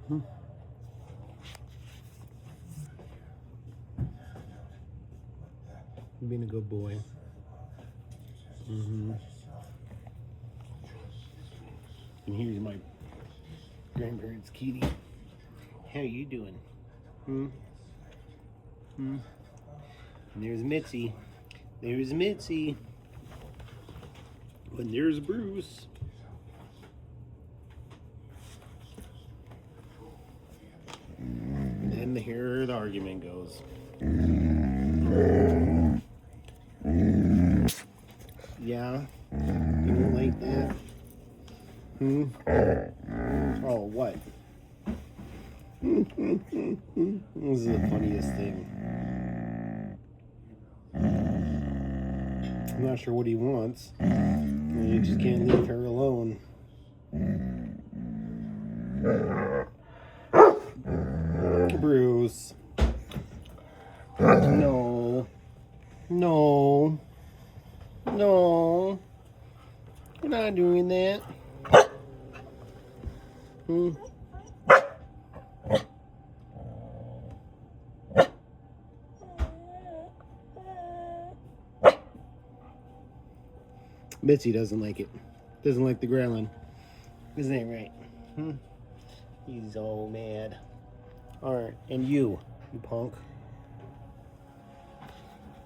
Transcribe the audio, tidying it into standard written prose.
Hmm. Being a good boy. Mm-hmm. And here's my grandparents, Kitty. How you doing? Hmm? Hmm? And there's Mitzi. There's Mitzi. And there's Bruce. And then here the argument goes. Yeah? You don't like that? Hmm? Oh, what? This is the funniest thing. I'm not sure what he wants. You just can't leave her alone. Bruce. No. No. No. We're not doing that. Hmm? Mitzi doesn't like it. Doesn't like the growling. Isn't that right? Hmm? He's all mad. Alright, and you punk.